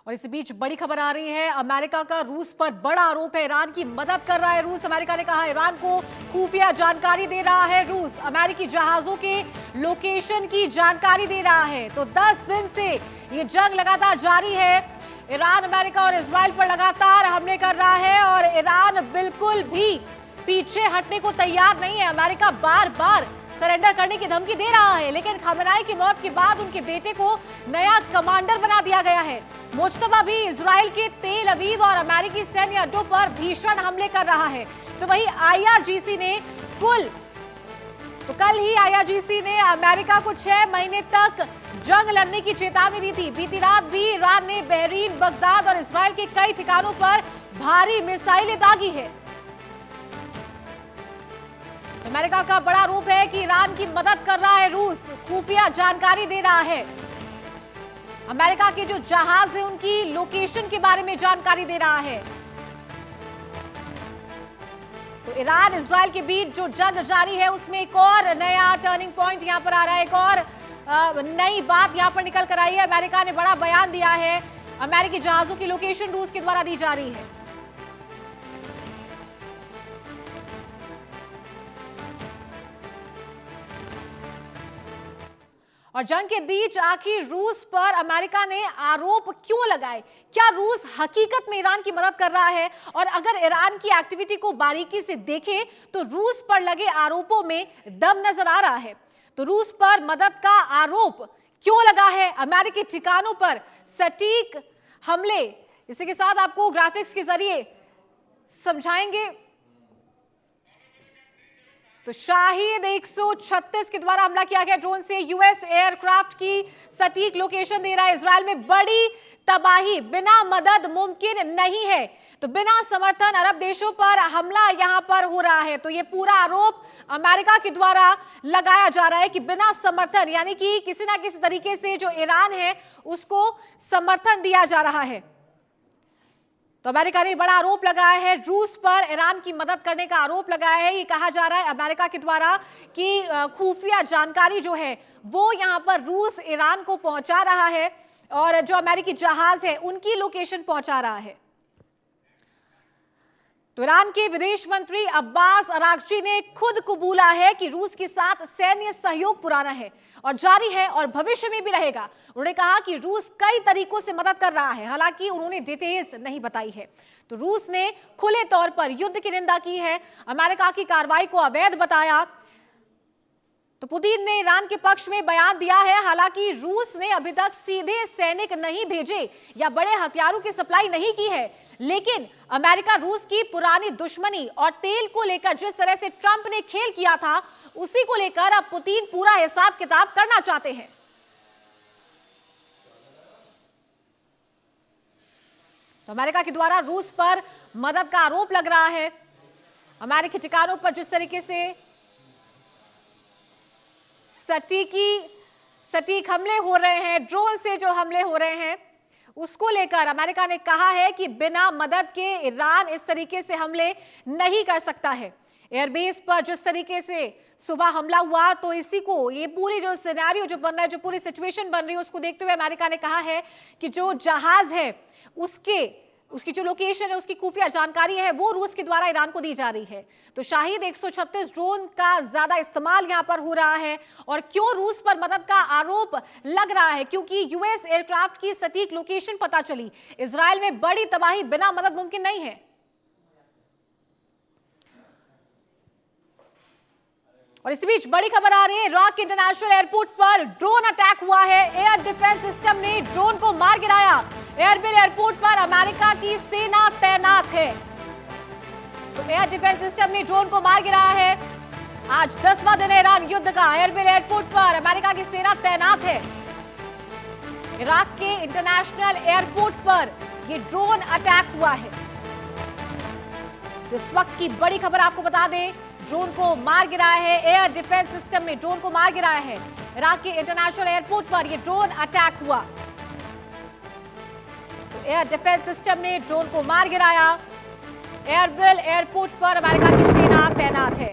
और इसी बीच बड़ी खबर आ रही है, अमेरिका का रूस पर बड़ा आरोप है, ईरान की मदद कर रहा है रूस। अमेरिका ने कहा ईरान को खुफिया जानकारी दे रहा है रूस, अमेरिकी जहाजों के लोकेशन की जानकारी दे रहा है। तो 10 दिन से ये जंग लगातार जारी है, ईरान अमेरिका और इजराइल पर लगातार हमले कर रहा है और ईरान बिल्कुल भी पीछे हटने को तैयार नहीं है। अमेरिका बार बार सरेंडर करने की धमकी दे रहा है, लेकिन खमेनाई की मौत के बाद उनके बेटे को नया कमांडर बना दिया गया है। मुश्तबा भी इजराइल के तेल अवीव और अमेरिकी सैन्य अड्डों पर भीषण हमले कर रहा है। तो वही IRGC ने कल ही IRGC ने अमेरिका को 6 महीने तक जंग लड़ने की चेतावनी दी थी। बीती रात भी ईरान ने बहरीन, बगदाद और इजराइल के कई ठिकानों पर भारी मिसाइलें दागी है। अमेरिका का बड़ा आरोप है कि ईरान की मदद कर रहा है रूस, खुफिया जानकारी दे रहा है, अमेरिका के जो जहाज है उनकी लोकेशन के बारे में जानकारी दे रहा है। तो ईरान इजराइल के बीच जो जंग जारी है उसमें एक और नया टर्निंग पॉइंट यहां पर आ रहा है, एक और नई बात यहां पर निकल कर आई है। अमेरिका ने बड़ा बयान दिया है, अमेरिकी जहाजों की लोकेशन रूस के द्वारा दी जा रही है। और जंग के बीच आखिर रूस पर अमेरिका ने आरोप क्यों लगाए? क्या रूस हकीकत में ईरान की मदद कर रहा है? और अगर ईरान की एक्टिविटी को बारीकी से देखें तो रूस पर लगे आरोपों में दम नजर आ रहा है। तो रूस पर मदद का आरोप क्यों लगा है? अमेरिकी ठिकानों पर सटीक हमले, इसी के साथ आपको ग्राफिक्स के जरिए समझाएंगे। तो शाहिद 136 के द्वारा हमला किया गया ड्रोन से, यूएस एयरक्राफ्ट की सटीक लोकेशन दे रहा है। इजराइल में बड़ी तबाही, बिना मदद मुमकिन नहीं है। तो बिना समर्थन अरब देशों पर हमला यहां पर हो रहा है। तो ये पूरा आरोप अमेरिका के द्वारा लगाया जा रहा है कि बिना समर्थन, यानी कि किसी ना किसी तरीके से जो ईरान है उसको समर्थन दिया जा रहा है। तो अमेरिका ने बड़ा आरोप लगाया है रूस पर, ईरान की मदद करने का आरोप लगाया है। ये कहा जा रहा है अमेरिका के द्वारा कि खुफिया जानकारी जो है वो यहां पर रूस ईरान को पहुंचा रहा है और जो अमेरिकी जहाज है उनकी लोकेशन पहुंचा रहा है। तो ईरान के विदेश मंत्री अब्बास अरागची ने खुद कबूला है कि रूस के साथ सैन्य सहयोग पुराना है और जारी है और भविष्य में भी रहेगा। उन्होंने कहा कि रूस कई तरीकों से मदद कर रहा है, हालांकि उन्होंने डिटेल्स नहीं बताई है। तो रूस ने खुले तौर पर युद्ध की निंदा की है, अमेरिका की कार्रवाई को अवैध बताया। तो पुतिन ने ईरान के पक्ष में बयान दिया है, हालांकि रूस ने अभी तक सीधे सैनिक नहीं भेजे या बड़े हथियारों की सप्लाई नहीं की है, लेकिन अमेरिका रूस की पुरानी दुश्मनी और तेल को लेकर जिस तरह से ट्रंप ने खेल किया था उसी को लेकर अब पुतिन पूरा हिसाब किताब करना चाहते हैं। तो अमेरिका के द्वारा रूस पर मदद का आरोप लग रहा है। अमेरिकी ठिकानों पर जिस तरीके से सटीक हमले हो रहे हैं, ड्रोन से जो हमले हो रहे हैं उसको लेकर अमेरिका ने कहा है कि बिना मदद के ईरान इस तरीके से हमले नहीं कर सकता है। एयरबेस पर जिस तरीके से सुबह हमला हुआ, तो इसी को, ये पूरी जो सिनेरियो जो बन रहा है, जो पूरी सिचुएशन बन रही है उसको देखते हुए अमेरिका ने कहा है कि जो जहाज है उसकी जो लोकेशन है, उसकी खुफिया जानकारी है वो रूस के द्वारा ईरान को दी जा रही है। तो शाहिद 136 ड्रोन का ज्यादा इस्तेमाल यहां पर हो रहा है। और क्यों रूस पर मदद का आरोप लग रहा है? क्योंकि यूएस एयरक्राफ्ट की सटीक लोकेशन पता चली। इजराइल में बड़ी तबाही, बिना मदद मुमकिन नहीं है। और इस बीच बड़ी खबर आ रही है, इराक इंटरनेशनल एयरपोर्ट पर ड्रोन अटैक हुआ है। एयर डिफेंस सिस्टम ने ड्रोन को मार गिराया। एयरबिल एयरपोर्ट पर अमेरिका की सेना तैनात है। तो एयर डिफेंस सिस्टम ने ड्रोन को मार गिराया है। आज 10वां दिन है ईरान युद्ध का। एयरबिल एयरपोर्ट पर अमेरिका की सेना तैनात है। इराक के इंटरनेशनल एयरपोर्ट पर यह ड्रोन अटैक हुआ है। तो इस वक्त की बड़ी खबर आपको बता दें, ड्रोन को मार गिराया है। एयर डिफेंस सिस्टम ने ड्रोन को मार गिराया है। इराक के इंटरनेशनल एयरपोर्ट पर यह ड्रोन अटैक हुआ। तो एयर डिफेंस सिस्टम ने ड्रोन को मार गिराया। एयरबिल एयरपोर्ट पर अमेरिका की सेना तैनात है।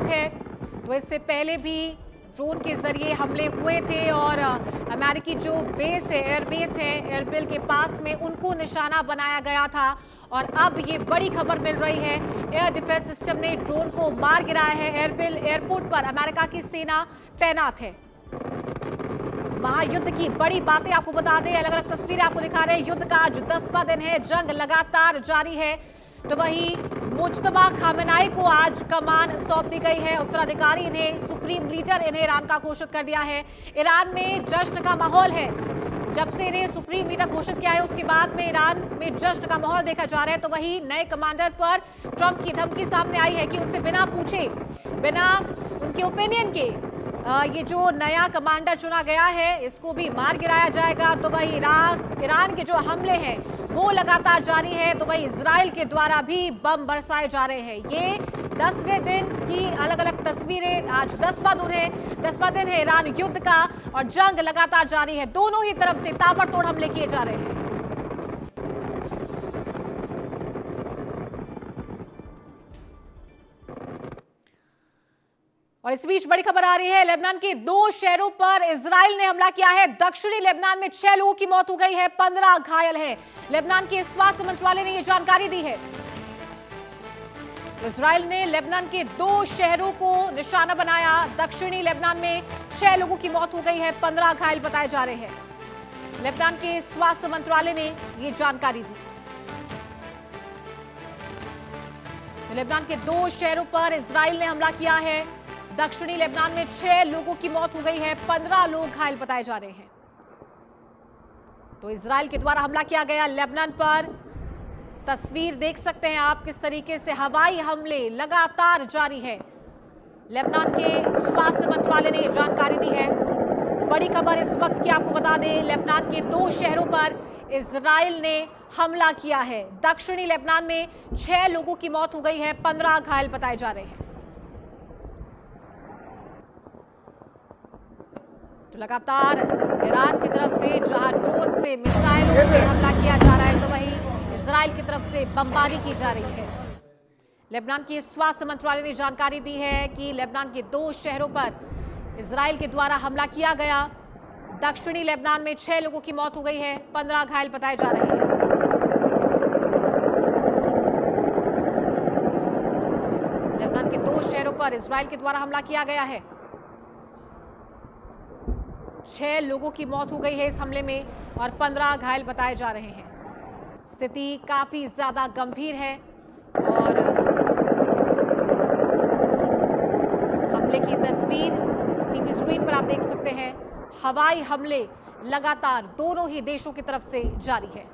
है। तो इससे पहले भी ड्रोन के जरिए हमले हुए थे और अमेरिकी जो बेस है, एयरबेस है एयरबिल के पास में, उनको निशाना बनाया गया था। और अब ये बड़ी खबर मिल रही है, एयर डिफेंस सिस्टम ने ड्रोन को मार गिराया है। एयरबिल एयरपोर्ट पर अमेरिका की सेना तैनात है। महायुद्ध की बड़ी बातें आपको बता दें, अलग अलग तस्वीरें आपको दिखा रहे हैं। युद्ध का आज 10वां दिन है, जंग लगातार जारी है। तो वही मुज्तबा खामेनाई को आज कमान सौंप दी गई है। उत्तराधिकारी इन्हें, सुप्रीम लीडर इन्हें ईरान का घोषित कर दिया है। ईरान में जश्न का माहौल है। जब से इन्हें सुप्रीम लीडर घोषित किया है उसके बाद में ईरान में जश्न का माहौल देखा जा रहा है। तो वही नए कमांडर पर ट्रंप की धमकी सामने आई है कि उनसे बिना पूछे, बिना उनके ओपिनियन के ये जो नया कमांडर चुना गया है इसको भी मार गिराया जाएगा। तो वही ईरान के जो हमले हैं वो लगातार जारी है। तो वही इजराइल के द्वारा भी बम बरसाए जा रहे हैं। ये 10वें दिन की अलग अलग तस्वीरें। आज 10वां दिन है ईरान युद्ध का और जंग लगातार जारी है। दोनों ही तरफ से ताबड़तोड़ हमले किए जा रहे हैं। और इस बीच बड़ी खबर आ रही है, लेबनान के 2 शहरों पर इजराइल ने हमला किया है। दक्षिणी लेबनान में 6 लोगों की मौत हो गई है, 15 घायल हैं। लेबनान के स्वास्थ्य मंत्रालय ने यह जानकारी दी है। इजराइल ने लेबनान के 2 शहरों को निशाना बनाया। दक्षिणी लेबनान में 6 लोगों की मौत हो गई है, 15 घायल बताए जा रहे हैं। लेबनान के स्वास्थ्य मंत्रालय ने यह जानकारी दी। तो लेबनान के 2 शहरों पर इजराइल ने हमला किया है। दक्षिणी लेबनान में 6 लोगों की मौत हो गई है, 15 लोग घायल बताए जा रहे हैं। तो इजराइल के द्वारा हमला किया गया लेबनान पर। तस्वीर देख सकते हैं आप किस तरीके से हवाई हमले लगातार जारी है। लेबनान के स्वास्थ्य मंत्रालय ने यह जानकारी दी है। बड़ी खबर इस वक्त की आपको बता दें, लेबनान के 2 शहरों पर इजराइल ने हमला किया है। दक्षिणी लेबनान में 6 लोगों की मौत हो गई है, 15 घायल बताए जा रहे हैं। तो लगातार ईरान की तरफ से जहां ड्रोन से, मिसाइलों से हमला किया जा रहा है, तो वहीं इजराइल की तरफ से बमबारी की जा रही है। लेबनान की स्वास्थ्य मंत्रालय ने जानकारी दी है कि लेबनान के 2 शहरों पर इजराइल के द्वारा हमला किया गया। दक्षिणी लेबनान में 6 लोगों की मौत हो गई है, 15 घायल बताए जा रहे हैं। लेबनान के 2 शहरों पर इजराइल के द्वारा हमला किया गया है। 6 लोगों की मौत हो गई है इस हमले में और 15 घायल बताए जा रहे हैं। स्थिति काफी ज्यादा गंभीर है और हमले की तस्वीर टीवी स्क्रीन पर आप देख सकते हैं। हवाई हमले लगातार दोनों ही देशों की तरफ से जारी है।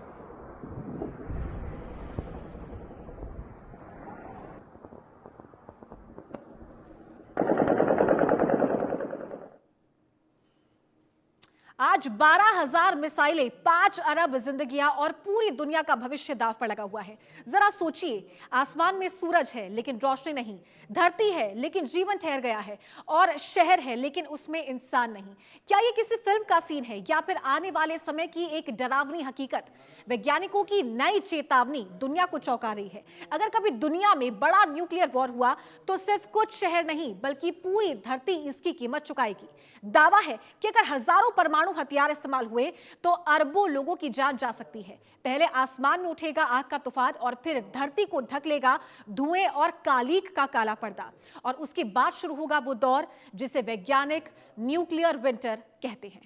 आज 12,000 मिसाइलें, 5 अरब जिंदगियां और पूरी दुनिया का भविष्य दांव पर लगा हुआ है। जरा सोचिए, आसमान में सूरज है लेकिन रोशनी नहीं, धरती है लेकिन जीवन ठहर गया है, और शहर है लेकिन उसमें इंसान नहीं। क्या ये किसी फिल्म का सीन है या फिर आने वाले समय की एक डरावनी हकीकत? वैज्ञानिकों की नई चेतावनी दुनिया को चौंका रही है। अगर कभी दुनिया में बड़ा न्यूक्लियर वॉर हुआ तो सिर्फ कुछ शहर नहीं बल्कि पूरी धरती इसकी कीमत चुकाएगी। दावा है कि अगर हजारों परमाणु हथियार इस्तेमाल हुए तो अरबों लोगों की जान जा सकती है। पहले आसमान में उठेगा आग का तूफान और फिर धरती को ढक लेगा धुएं और कालीक का काला पर्दा, और उसके बाद शुरू होगा वो दौर जिसे वैज्ञानिक न्यूक्लियर विंटर कहते हैं।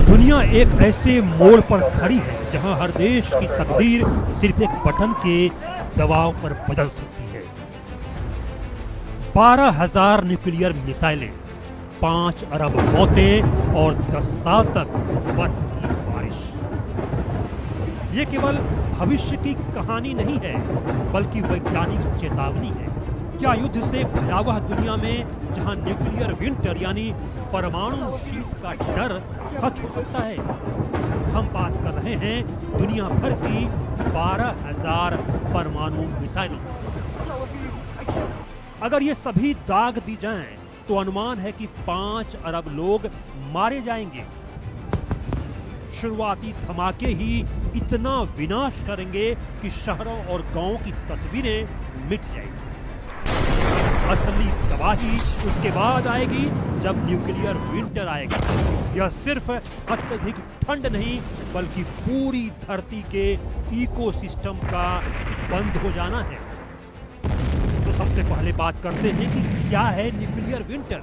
दुनिया एक ऐसे मोड़ पर खड़ी है जहां हर देश की तकदीर सिर्फ एक बटन के दबाव पर बदल सकती है। 12,000 न्यूक्लियर मिसाइलें, 5 अरब मौतें और 10 साल तक बर्फ की बारिश। ये केवल भविष्य की कहानी नहीं है बल्कि वैज्ञानिक चेतावनी है। क्या युद्ध से भयावह दुनिया में जहां न्यूक्लियर विंटर यानी परमाणु शीत का डर सच हो सकता है? हम बात कर रहे हैं दुनिया भर की 12,000 परमाणु मिसाइलों। अगर ये सभी दाग दी जाएं, तो अनुमान है कि 5 अरब लोग मारे जाएंगे। शुरुआती धमाके ही इतना विनाश करेंगे कि शहरों और गांवों की तस्वीरें मिट जाएंगी। असली तबाही उसके बाद आएगी जब न्यूक्लियर विंटर आएगा। यह सिर्फ अत्यधिक ठंड नहीं, बल्कि पूरी धरती के इकोसिस्टम का बंद हो जाना है। तो सबसे पहले बात करते हैं कि क्या है न्यूक्लियर विंटर।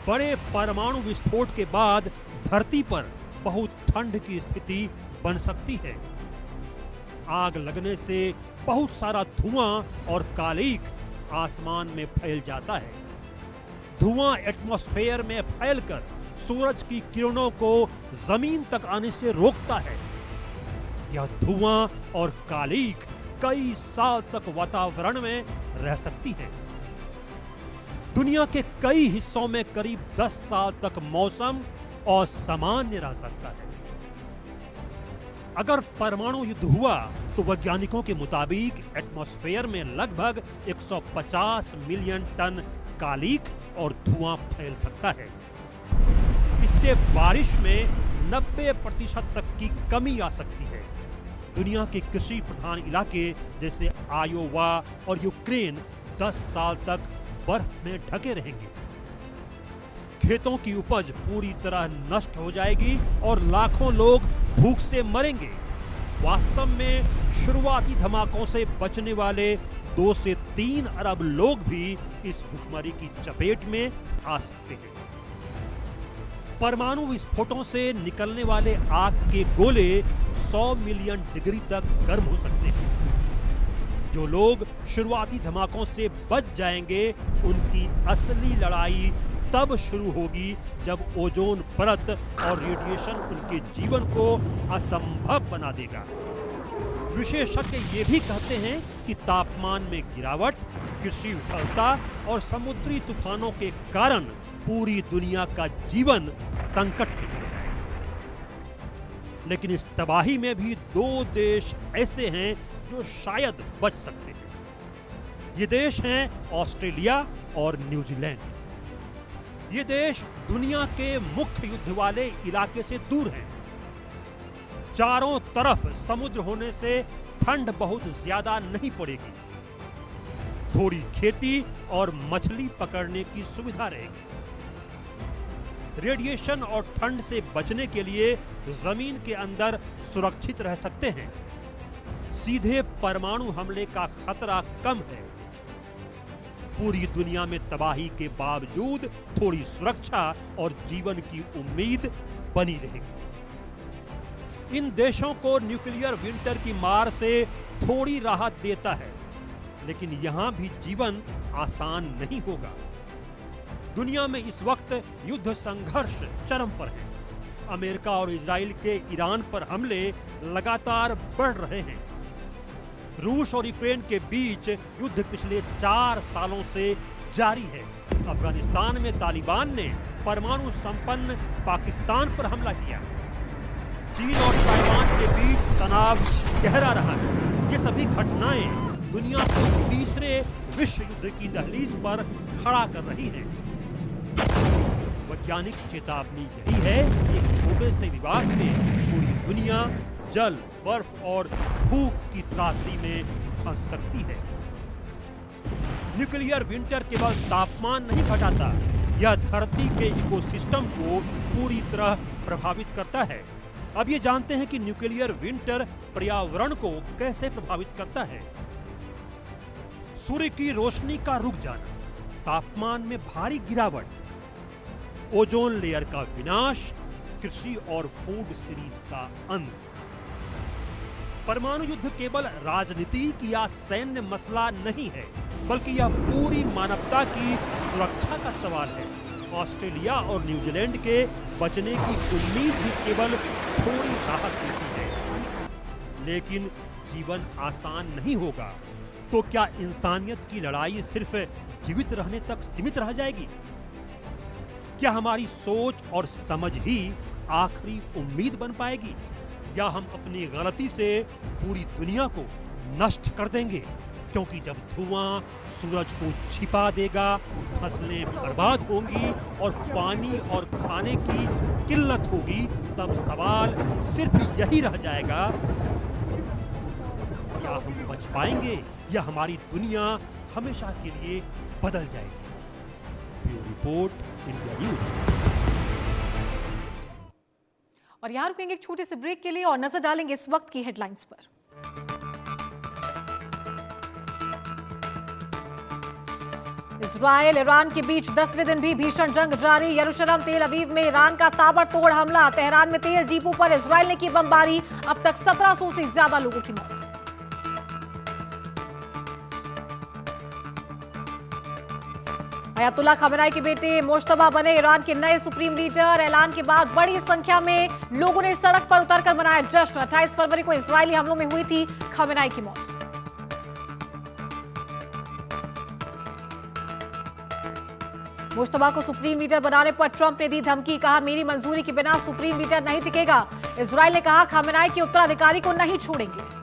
बड़े परमाणु विस्फोट के बाद धरती पर बहुत ठंड की स्थिति बन सकती है। आग लगने से बहुत सारा धुआं और कालिक आसमान में फैल जाता है। धुआं एटमॉस्फेयर में फैलकर सूरज की किरणों को जमीन तक आने से रोकता है। यह धुआं और कालिक कई साल तक वातावरण में रह सकती है। दुनिया के कई हिस्सों में करीब 10 साल तक मौसम असामान्य रह सकता है। अगर परमाणु युद्ध हुआ तो वैज्ञानिकों के मुताबिक एटमॉस्फेयर में लगभग 150 मिलियन टन कालिक और धुआं फैल सकता है। इससे बारिश में 90% तक की कमी आ सकती है। दुनिया के कृषि प्रधान इलाके जैसे आयोवा और यूक्रेन 10 साल तक बर्फ में ढके रहेंगे। खेतों की उपज पूरी तरह नष्ट हो जाएगी और लाखों लोग भूख से मरेंगे। वास्तव में शुरुआती धमाकों से बचने वाले 2 से 3 अरब लोग भी इस भुखमरी की चपेट में आ सकते हैं। परमाणु विस्फोटों से निकलने वाले आग के गोले 100 मिलियन डिग्री तक गर्म हो सकते हैं। जो लोग शुरुआती धमाकों से बच जाएंगे, उनकी असली लड़ाई तब शुरू होगी जब ओजोन परत और रेडिएशन उनके जीवन को असंभव बना देगा। विशेषज्ञ ये भी कहते हैं कि तापमान में गिरावट, कृषि विफलता और समुद्री तूफानों के कारण पूरी दुनिया का जीवन संकट में पड़ जाएगा। लेकिन इस तबाही में भी 2 देश ऐसे हैं जो शायद बच सकते हैं। ये देश हैं ऑस्ट्रेलिया और न्यूजीलैंड। ये देश दुनिया के मुख्य युद्ध वाले इलाके से दूर हैं। चारों तरफ समुद्र होने से ठंड बहुत ज्यादा नहीं पड़ेगी। थोड़ी खेती और मछली पकड़ने की सुविधा रहेगी। रेडिएशन और ठंड से बचने के लिए जमीन के अंदर सुरक्षित रह सकते हैं। सीधे परमाणु हमले का खतरा कम है। पूरी दुनिया में तबाही के बावजूद थोड़ी सुरक्षा और जीवन की उम्मीद बनी रहेगी। इन देशों को न्यूक्लियर विंटर की मार से थोड़ी राहत देता है, लेकिन यहां भी जीवन आसान नहीं होगा। दुनिया में इस वक्त युद्ध संघर्ष चरम पर है। अमेरिका और इजराइल के ईरान पर हमले लगातार बढ़ रहे हैं। रूस और यूक्रेन के बीच युद्ध पिछले 4 सालों से जारी है। अफगानिस्तान में तालिबान ने परमाणु संपन्न पाकिस्तान पर हमला किया। चीन और ताइवान के बीच तनाव गहरा रहा है। ये सभी घटनाएं दुनिया को तीसरे विश्व युद्ध की दहलीज पर खड़ा कर रही हैं। वैज्ञानिक चेतावनी यही है कि एक छोटे से विवाद से पूरी दुनिया जल, बर्फ और भूख की त्रासदी में फंस सकती है। न्यूक्लियर विंटर केवल तापमान नहीं घटाता, यह धरती के इकोसिस्टम को पूरी तरह प्रभावित करता है। अब ये जानते हैं कि न्यूक्लियर विंटर पर्यावरण को कैसे प्रभावित करता है। सूर्य की रोशनी का रुक जाना, तापमान में भारी गिरावट, ओजोन लेयर का विनाश, कृषि और फूड सीरीज का अंत। परमाणु युद्ध केवल राजनीतिक या सैन्य मसला नहीं है, बल्कि यह पूरी मानवता की सुरक्षा का सवाल है। ऑस्ट्रेलिया और न्यूजीलैंड के बचने की उम्मीद भी केवल थोड़ी राहत देती है, लेकिन जीवन आसान नहीं होगा। तो क्या इंसानियत की लड़ाई सिर्फ जीवित रहने तक सीमित रह जाएगी? क्या हमारी सोच और समझ ही आखिरी उम्मीद बन पाएगी, या हम अपनी गलती से पूरी दुनिया को नष्ट कर देंगे? क्योंकि जब धुआं सूरज को छिपा देगा, फसलें बर्बाद होंगी और पानी और खाने की किल्लत होगी, तब सवाल सिर्फ यही रह जाएगा, क्या हम बच पाएंगे या हमारी दुनिया हमेशा के लिए बदल जाएगी। Bureau report, India news. और यहां रुकेंगे एक छोटे से ब्रेक के लिए और नजर डालेंगे इस वक्त की हेडलाइंस पर। इजरायल ईरान के बीच 10वें दिन भी भीषण जंग जारी। यरूशलेम तेल अवीव में ईरान का ताबड़तोड़ हमला। तेहरान में तेल डिपो पर इजरायल ने की बमबारी। अब तक 1700 से ज्यादा लोगों की मौत। अयतुल्ला खमेनाई के बेटे मुश्तबा बने ईरान के नए सुप्रीम लीडर। ऐलान के बाद बड़ी संख्या में लोगों ने सड़क पर उतरकर मनाया जश्न। 28 फरवरी को इजरायली हमलों में हुई थी खमेनाई की मौत। मुश्तबा को सुप्रीम लीडर बनाने पर ट्रंप ने दी धमकी। कहा, मेरी मंजूरी के बिना सुप्रीम लीडर नहीं टिकेगा। इजरायल ने कहा, खमेनाई के उत्तराधिकारी को नहीं छोड़ेंगे।